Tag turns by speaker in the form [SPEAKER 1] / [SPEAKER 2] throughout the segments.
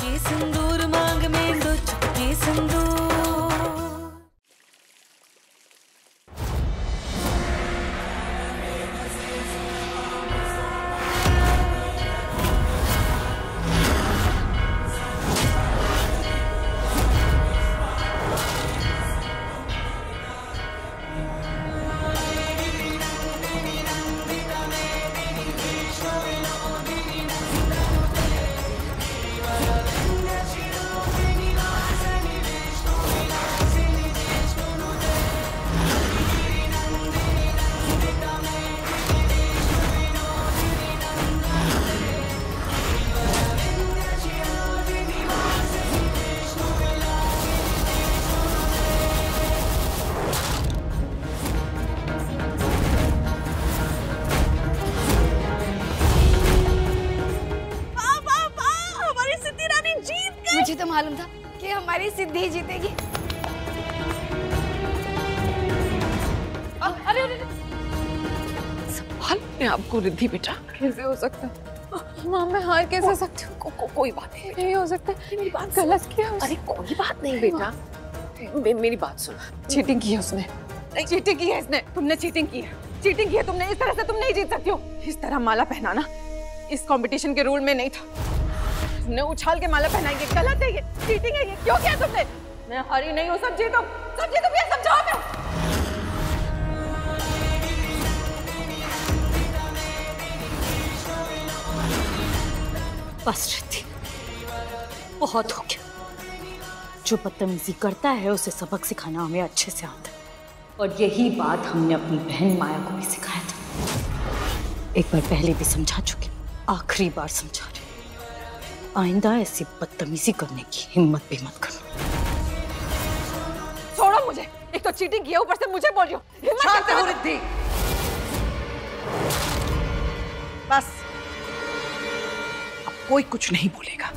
[SPEAKER 1] चुपके सिंदूर मांग में दो चुपके सिंदूर।
[SPEAKER 2] मुझे तो मालूम था कि हमारी सिद्धि जीतेगी।
[SPEAKER 3] अरे अरे संभाल अपने आपको रिद्धि बेटा।
[SPEAKER 4] कैसे हो सकता है माँ, मैं हार कैसे सकती हूँ?
[SPEAKER 3] कोई बात नहीं
[SPEAKER 4] हो सकता, मेरी बात गलत किया।
[SPEAKER 3] अरे कोई बात नहीं बेटा, मेरी बात सुन।
[SPEAKER 4] चीटिंग की है उसने, चीटिंग की है इसने। तुमने चीटिंग की है, चीटिंग की है तुमने। इस तरह से तुम नहीं जीत सकती हो। इस तरह माला पहनाना इस कंपटीशन के रूल में नहीं था। तुमने उछाल के माला पहनाएंगे, गलत है ये, चीटिंग है ये। क्यों किया तुमने? मैं हारी नहीं हूँ, सब जीतो भैया, समझाओ मैं।
[SPEAKER 5] बस रिद्धि, बहुत हो गया। जो बदतमीजी करता है उसे सबक सिखाना हमें अच्छे से आता है, और यही बात हमने अपनी बहन माया को भी सिखाया था। एक बार पहले भी समझा चुके, आखिरी बार समझा रहे। आइंदा ऐसी बदतमीजी करने की हिम्मत भी मत करना।
[SPEAKER 4] छोड़ो मुझे, एक तो चीटिंग किया, ऊपर से मुझे बोल रही हो।
[SPEAKER 6] शांत हो रिद्धि, बस अब कोई कुछ नहीं बोलेगा।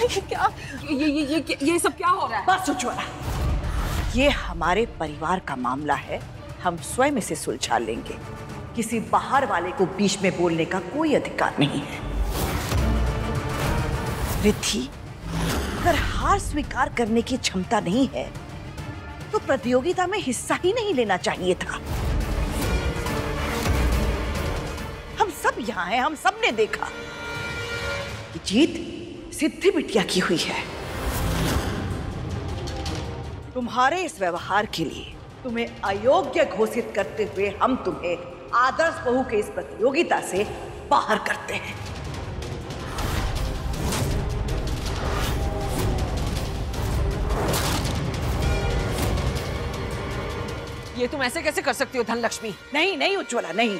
[SPEAKER 4] ये क्या, ये सब क्या हो रहा है?
[SPEAKER 6] बस उज्ज्वला, ये हमारे परिवार का मामला है, हम स्वयं इसे सुलझा लेंगे। किसी बाहर वाले को बीच में बोलने का कोई अधिकार नहीं है। रिद्धि, अगर हार स्वीकार करने की क्षमता नहीं है तो प्रतियोगिता में हिस्सा ही नहीं लेना चाहिए था। हम सब यहाँ हैं, हम सब ने देखा कि जीत सिद्धि बिटिया की हुई है। तुम्हारे इस व्यवहार के लिए तुम्हें अयोग्य घोषित करते हुए हम तुम्हें आदर्श बहू के इस प्रतियोगिता से बाहर करते हैं।
[SPEAKER 4] ये तुम ऐसे कैसे कर सकती हो धनलक्ष्मी?
[SPEAKER 6] नहीं नहीं उज्ज्वला, नहीं।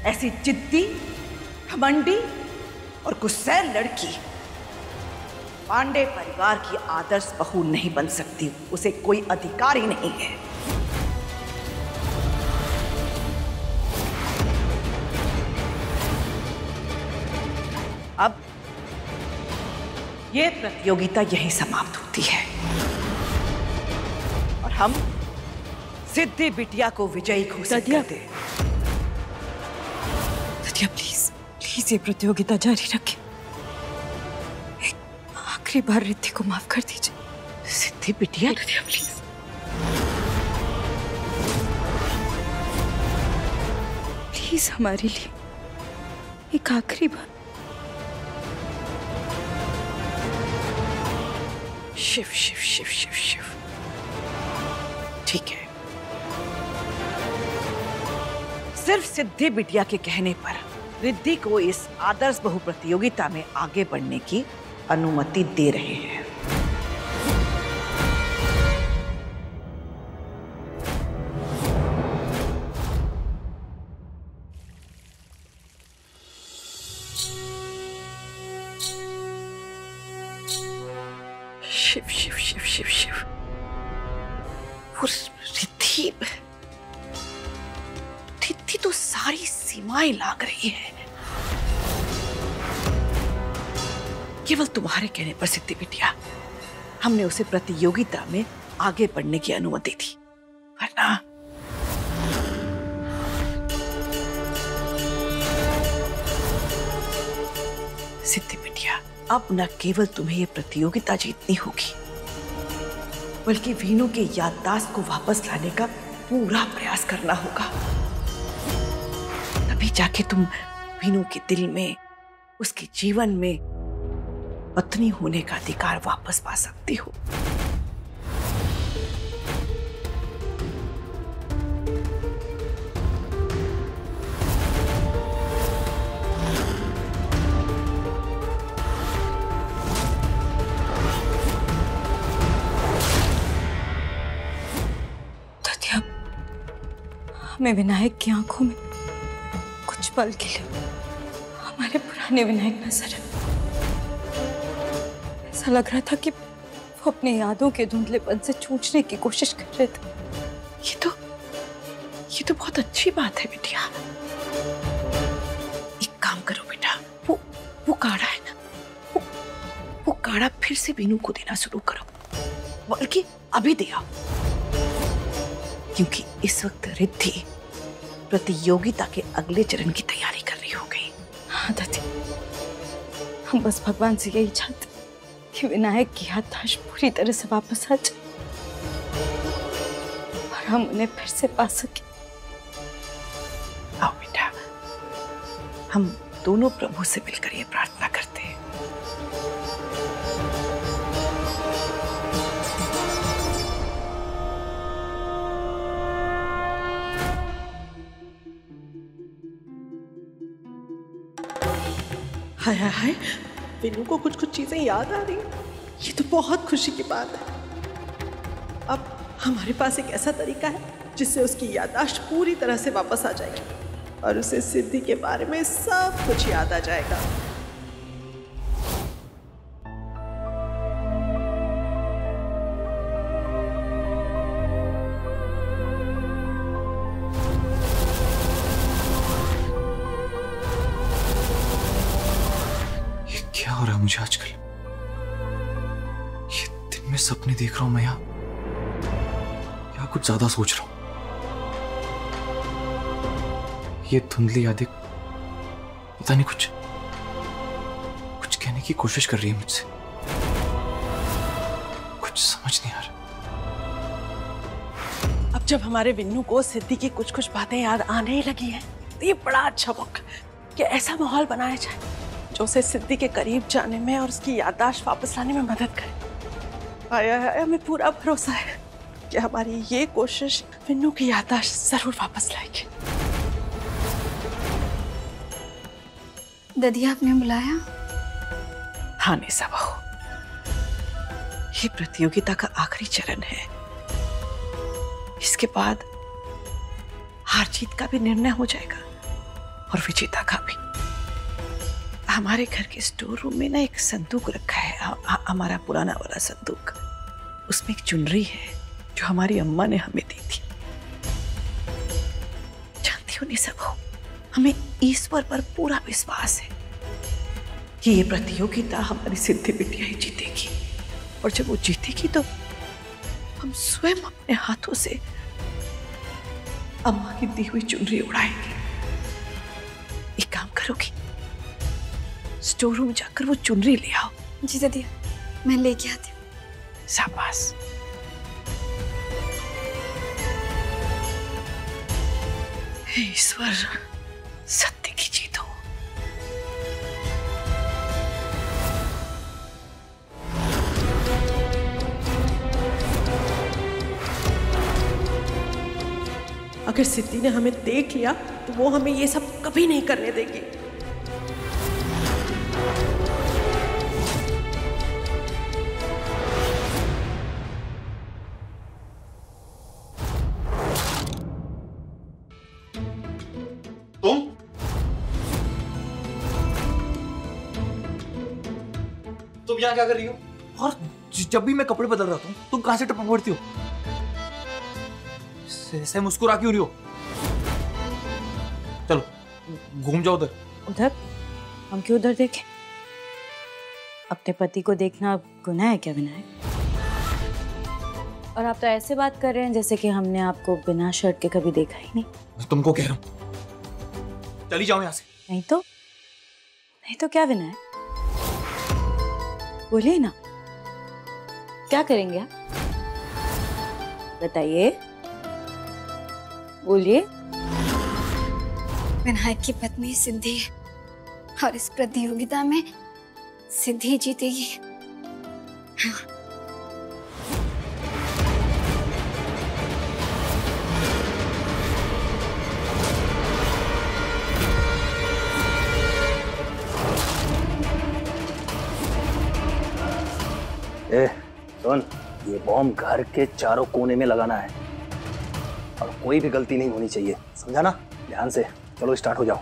[SPEAKER 6] ऐसी जिद्दी, घमंडी और गुस्सैल लड़की पांडे परिवार की आदर्श बहू नहीं बन सकती। उसे कोई अधिकार ही नहीं है। अब ये प्रतियोगिता यहीं समाप्त होती है और हम सिद्धि बिटिया को विजयी घोषित करते हैं।
[SPEAKER 5] ददिया प्लीज प्लीज ये प्रतियोगिता जारी रखें। एक आखिरी बार रिद्धि को माफ कर दीजिए।
[SPEAKER 6] सिद्धि बिटिया,
[SPEAKER 5] ददिया प्लीज प्लीज हमारे लिए एक आखिरी बार।
[SPEAKER 6] शिव शिव शिव शिव शिव, ठीक है। सिर्फ सिद्धि बिटिया के कहने पर रिद्धि को इस आदर्श बहु प्रतियोगिता में आगे बढ़ने की अनुमति दे रहे हैं। शिव शिव शिव शिव शिव, रिद्धि रिद्धि तो सारी सीमाएं लांघ रही है। केवल तुम्हारे कहने पर सिद्धि बिटिया हमने उसे प्रतियोगिता में आगे बढ़ने की अनुमति दी, वरना सिद्धि बिटिया, अब न केवल तुम्हें ये प्रतियोगिता जीतनी होगी, बल्कि वीनू के याददाश्त को वापस लाने का पूरा प्रयास करना होगा। तभी जाके तुम वीनू के दिल में, उसके जीवन में पत्नी होने का अधिकार वापस पा सकती हो।
[SPEAKER 5] हमें विनायक की आंखों में कुछ पल के लिए हमारे पुराने विनायक नजर है। ऐसा लग रहा था कि वो अपनी यादों के धुंधलेपन से छूटने की कोशिश कर रहे थे।
[SPEAKER 6] ये तो बहुत अच्छी बात है बिटिया। एक काम करो बेटा, वो काढ़ा है ना, वो काढ़ा फिर से वीनू को देना शुरू करो, बल्कि अभी दे आओ, क्योंकि इस वक्त रिद्धि प्रतियोगिता के अगले चरण की तैयारी कर रही हो गई।
[SPEAKER 5] हाँ दादी, हम बस भगवान से यही चाहते कि विनायक की याददाश्त पूरी तरह से वापस आ जाए और हम उन्हें फिर से पा सके।
[SPEAKER 6] आओ बेटा, हम दोनों प्रभु से मिलकर ये प्रार्थना करते हैं।
[SPEAKER 7] हाय हाय हाय, वीनू को कुछ कुछ चीजें याद आ रही हैं। ये तो बहुत खुशी की बात है। अब हमारे पास एक ऐसा तरीका है जिससे उसकी याददाश्त पूरी तरह से वापस आ जाएगी और उसे सिद्धि के बारे में सब कुछ याद आ जाएगा।
[SPEAKER 8] क्या हो रहा है मुझे आजकल? ये दिन में सपने देख रहा हूं मैं या कुछ ज्यादा सोच रहा हूं? ये धुंधली यादें पता नहीं कुछ कहने की कोशिश कर रही है मुझसे। कुछ समझ नहीं आ रहा।
[SPEAKER 7] अब जब हमारे विन्नू को सिद्धि की कुछ कुछ बातें याद आने लगी हैं, तो ये बड़ा अच्छा मौका कि ऐसा माहौल बनाया जाए जो उसे सिद्धि के करीब जाने में और उसकी याददाश्त वापस लाने में मदद करे। आया हमें पूरा भरोसा है कि हमारी ये कोशिश विन्नू की याददाश्त जरूर वापस लाएगी।
[SPEAKER 2] दादी आपने बुलाया?
[SPEAKER 6] हाँ निशा बहू, ये प्रतियोगिता का आखिरी चरण है। इसके बाद हार जीत का भी निर्णय हो जाएगा और विजेता का भी। हमारे घर के स्टोर रूम में ना एक संदूक रखा है, हमारा पुराना वाला संदूक। उसमें एक चुनरी है जो हमारी अम्मा ने हमें दी थी। जानती हो निशा बहू, हमें ईश्वर पर पूरा विश्वास है कि ये प्रतियोगिता हमारी सिद्धि बिटिया ही जीतेगी, और जब वो जीतेगी तो हम स्वयं अपने हाथों से अम्मा की दी हुई चुनरी उड़ाएंगे। एक काम करोगी, स्टोर रूम जाकर वो चुनरी ले आओ।
[SPEAKER 2] जी दादी, मैं लेके आती हूँ।
[SPEAKER 6] शाबाश। हे ईश्वर, सत्य की जीत हो।
[SPEAKER 7] अगर सिद्धि ने हमें देख लिया तो वो हमें ये सब कभी नहीं करने देगी।
[SPEAKER 8] तुम यहाँ क्या कर रही हो? और जब भी मैं कपड़े बदल रहा हूँ तुम कहाँ से टपक पड़ती हो? ऐसे मुस्कुरा क्यों रही हो? चलो घूम जाओ उधर।
[SPEAKER 5] उधर? हम क्यों उधर देखें? अपने पति को देखना गुनाह है क्या विनायक? और आप तो ऐसे बात कर रहे हैं जैसे कि हमने आपको बिना शर्ट के कभी देखा ही नहीं।
[SPEAKER 8] मैं तुमको कह रहा हूँ चली जाओ यहाँ से।
[SPEAKER 5] नहीं तो क्या विनायक? बोलिए ना, क्या करेंगे आप? बताइए, बोलिए।
[SPEAKER 2] विनायक की पत्नी सिद्धि है और इस प्रतियोगिता में सिद्धि जीतेगी। हाँ।
[SPEAKER 9] ए, सुन, ये बॉम्ब घर के चारों कोने में लगाना है और कोई भी गलती नहीं होनी चाहिए, समझा ना? ध्यान से। चलो स्टार्ट हो जाओ,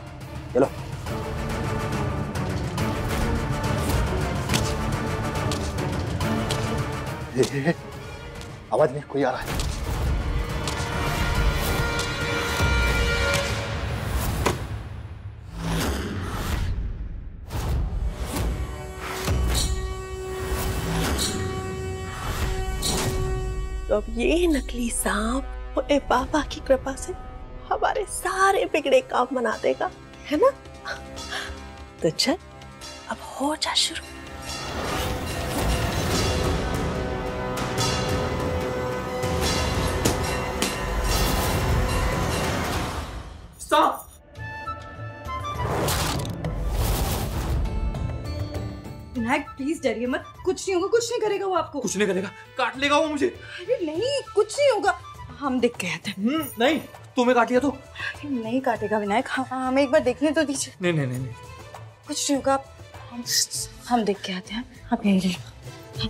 [SPEAKER 9] चलो। आवाज नहीं, कोई आ रहा है।
[SPEAKER 7] तो अब ये नकली सांप भोले बाबा की कृपा से हमारे सारे बिगड़े काम बना देगा, है ना? तो चल अब हो जा शुरू।
[SPEAKER 6] विनायक प्लीज डरिए मत, कुछ नहीं होगा, कुछ नहीं करेगा वो आपको।
[SPEAKER 8] कुछ नहीं करेगा, काट लेगा वो मुझे।
[SPEAKER 6] अरे नहीं, कुछ नहीं होगा, हम देख के आते हैं।
[SPEAKER 8] नहीं, तुम्हें काट लिया तो?
[SPEAKER 6] नहीं काटेगा विनायक, हमें एक बार देखने तो दीजिए।
[SPEAKER 8] नहीं नहीं नहीं,
[SPEAKER 6] कुछ नहीं होगा, हम देख के आते हैं। आप यहीं रहिए,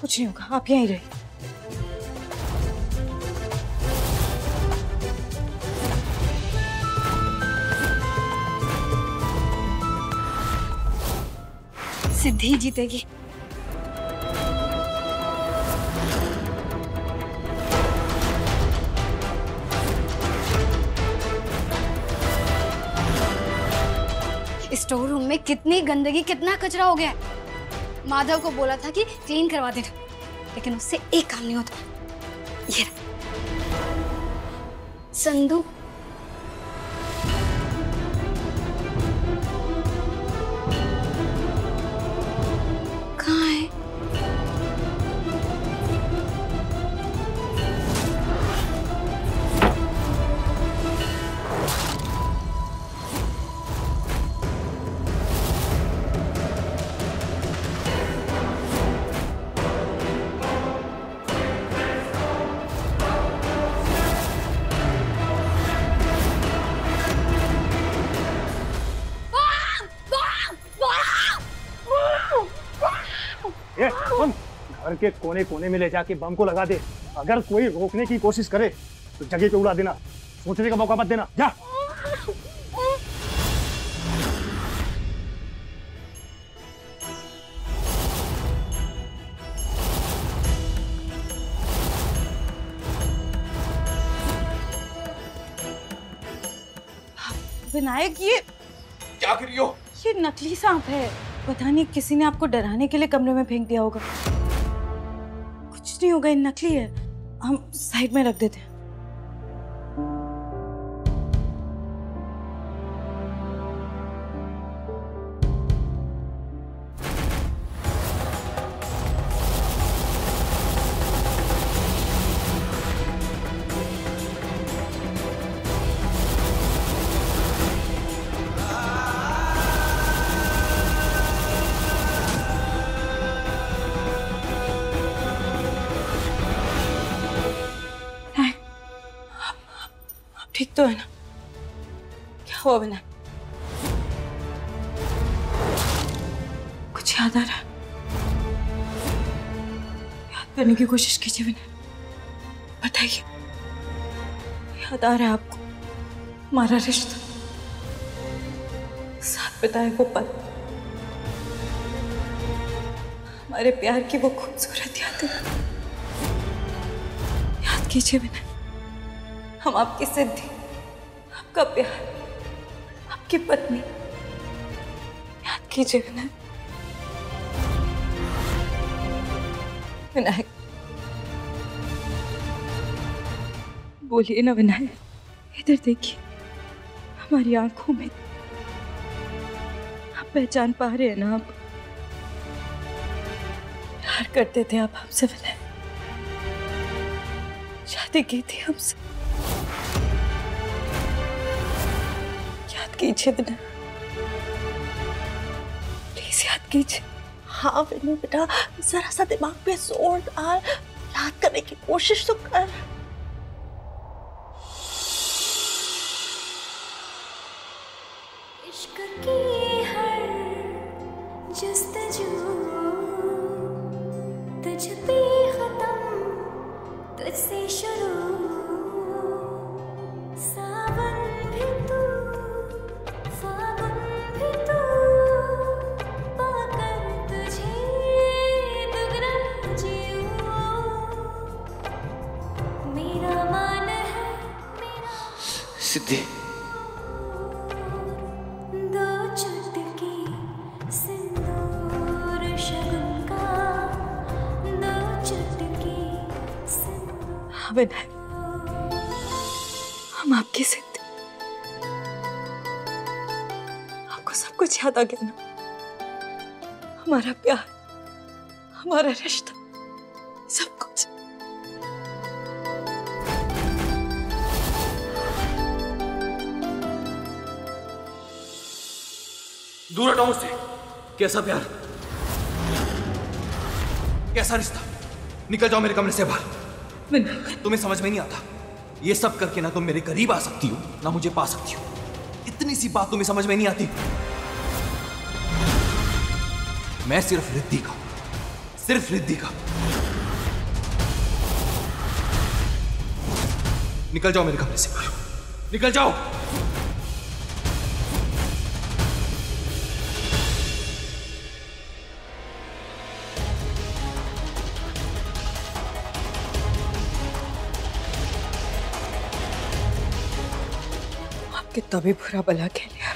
[SPEAKER 6] कुछ नहीं होगा, आप यहीं रहिए।
[SPEAKER 2] सिद्धि जीतेगी। स्टोर रूम में कितनी गंदगी, कितना कचरा हो गया है। माधव को बोला था कि क्लीन करवा देना, लेकिन उससे एक काम नहीं होता। ये संदूक कहाँ है?
[SPEAKER 9] सुन, घर के कोने कोने में ले जाके बम को लगा दे। अगर कोई रोकने की कोशिश करे तो जगह पे उड़ा देना, सोचने का मौका मत देना। जा।
[SPEAKER 6] विनायक ये
[SPEAKER 8] क्या कर रही हो?
[SPEAKER 6] ये नकली सांप है, पता नहीं किसी ने आपको डराने के लिए कमरे में फेंक दिया होगा। कुछ नहीं होगा, ये नकली है, हम साइड में रख देते हैं। ठीक तो है ना? क्या हुआ विनायक? कुछ याद आ रहा है? याद करने की कोशिश कीजिए विनायक, बताइए। याद आ रहा है आपको हमारा रिश्ता, साथ बिताए वो पल, हमारे प्यार की वो खूबसूरत यादें? याद कीजिए विनायक, हम आपकी सिद्धि, आपका प्यार, आपकी पत्नी, याद कीजिए विनायक। विनायक बोलिए ना विनायक, इधर देखिए हमारी आंखों में, आप पहचान पा रहे हैं ना? आप
[SPEAKER 7] प्यार करते थे आप हमसे विनय, शादी की थी हमसे। याद कीजिए विनय, प्लीज याद कीजिए। हाँ विनय बेटा, जरा सा दिमाग पे जोर डाल, याद करने की कोशिश तो कर।
[SPEAKER 1] इश्क की हर जस्तजू तुझ पे खत्म, तुझसे शुरू, सावन भी तू, फागुन भी तू, पाकर तुझे दुगना जीऊं, मेरा मान है मेरा।
[SPEAKER 8] सिद्धि,
[SPEAKER 1] दो चुटकी सिंदूर शगुन का, दो चुटकी सिंदूर।
[SPEAKER 7] हाँ विनय, हम आपकी सिद्धि, आपको सब कुछ याद आ गया ना? हमारा प्यार, हमारा रिश्ता, सब कुछ।
[SPEAKER 8] दूर हटाओ मुझसे। कैसा प्यार, कैसा रिश्ता? निकल जाओ मेरे कमरे से बाहर। तुम्हें समझ में नहीं आता, ये सब करके ना तुम मेरे करीब आ सकती हो ना मुझे पा सकती हो। इतनी सी बात तुम्हें समझ में नहीं आती। मैं सिर्फ रिद्धि का, सिर्फ रिद्धि का। निकल जाओ मेरे कमरे से बाहर, निकल जाओ।
[SPEAKER 7] कितना भी बुरा भला कह लिया,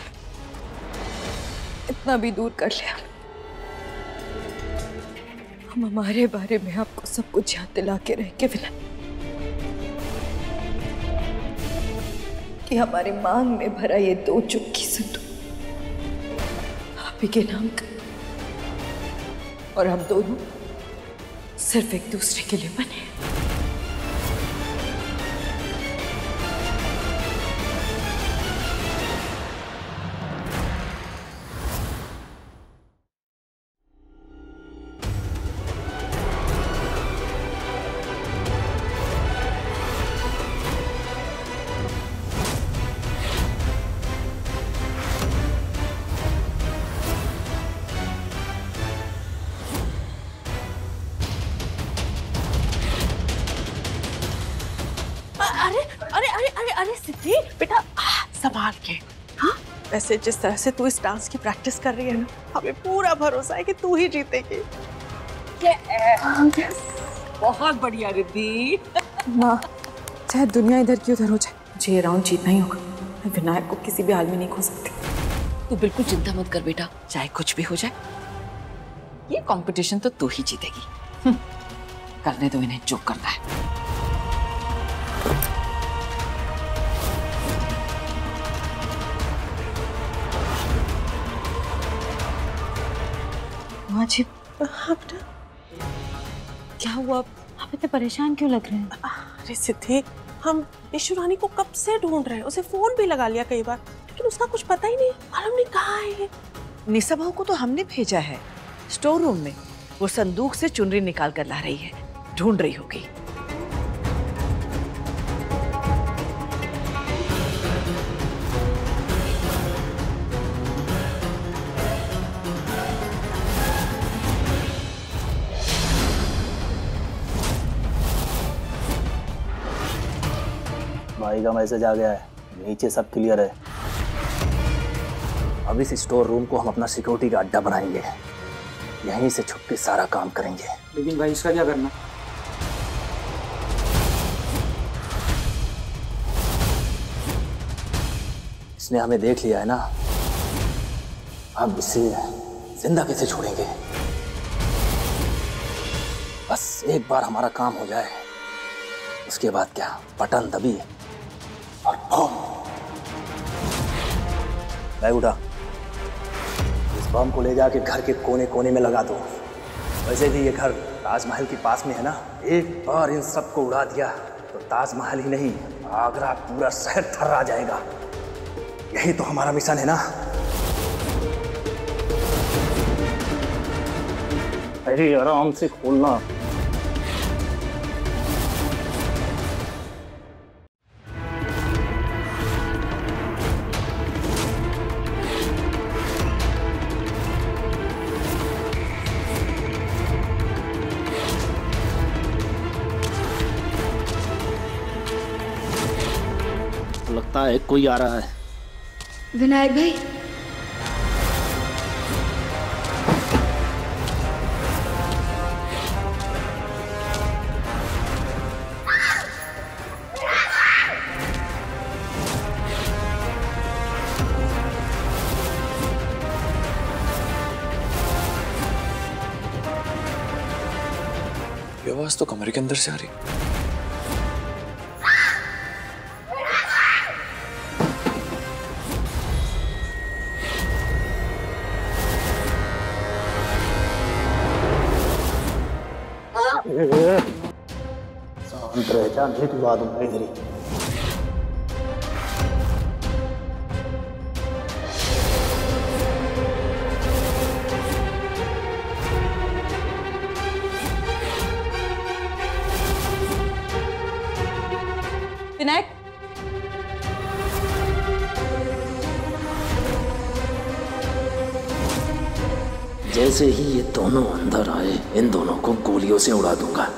[SPEAKER 7] इतना भी दूर कर लिया, हम हमारे बारे में आपको सब कुछ याद दिला के रह के विनय, कि हमारे मांग में भरा ये दो चुटकी सिंदूर आप ही के नाम का, और हम दोनों सिर्फ एक दूसरे के लिए बने। अरे सिद्धि बेटा, संभाल के। हाँ, वैसे जिस तरह से तू इस डांस की प्रैक्टिस कर रही है ना, हमें पूरा भरोसा है कि तू ही जीतेगी। बहुत बढ़िया रिद्धि।
[SPEAKER 3] माँ, चाहे दुनिया इधर की उधर हो जाए, मुझे ये राउंड जीतना ही होगा। मैं विनायक को किसी भी हाल में नहीं खो सकती।
[SPEAKER 5] तू बिल्कुल चिंता मत कर बेटा, चाहे कुछ भी हो जाए, ये कंपटीशन तो तू ही जीतेगी। करने दो इन्हें जो करना है।
[SPEAKER 7] जी, हाँ बेटा, क्या हुआ? आप इतने परेशान क्यों लग रहे हैं?
[SPEAKER 3] अरे सिद्धि, हम ईशु रानी को कब से ढूंढ रहे हैं। उसे फोन भी लगा लिया कई बार, लेकिन उसका कुछ पता ही नहीं, मालूम नहीं कहाँ है।
[SPEAKER 6] निशा बहू को तो हमने भेजा है स्टोर रूम में, वो संदूक से चुनरी निकाल कर ला रही है, ढूंढ रही होगी।
[SPEAKER 9] भाई का मैसेज आ गया है, नीचे सब क्लियर है। अब इस स्टोर रूम को हम अपना सिक्योरिटी का अड्डा बनाएंगे, यहीं से छुप के सारा काम करेंगे।
[SPEAKER 8] लेकिन भाई इसका क्या करना?
[SPEAKER 9] इसने हमें देख लिया है ना, अब इसे जिंदा कैसे छोड़ेंगे? बस एक बार हमारा काम हो जाए, उसके बाद क्या, बटन दबी और बम। बैग उठा, इस बम को ले जाके घर के कोने कोने में लगा दो। वैसे भी ये घर ताजमहल के पास में है ना, एक बार इन सबको उड़ा दिया तो ताजमहल ही नहीं, आगरा पूरा शहर थर्रा जाएगा। यही तो हमारा मिशन है ना। अरे आराम से खोलना। लगता है कोई आ रहा है।
[SPEAKER 2] विनायक भाई,
[SPEAKER 8] ये आवाज तो कमरे के अंदर से आ रही।
[SPEAKER 9] शांत रह जा, नहीं तो ला दूंगा इधर ही।
[SPEAKER 4] विनायक,
[SPEAKER 9] जैसे ही ये दोनों अंदर आए, इन दोनों को गोलियों से उड़ा दूंगा।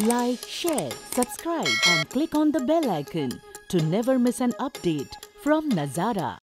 [SPEAKER 10] Like, share, subscribe and click on the bell icon to never miss an update from Nazara.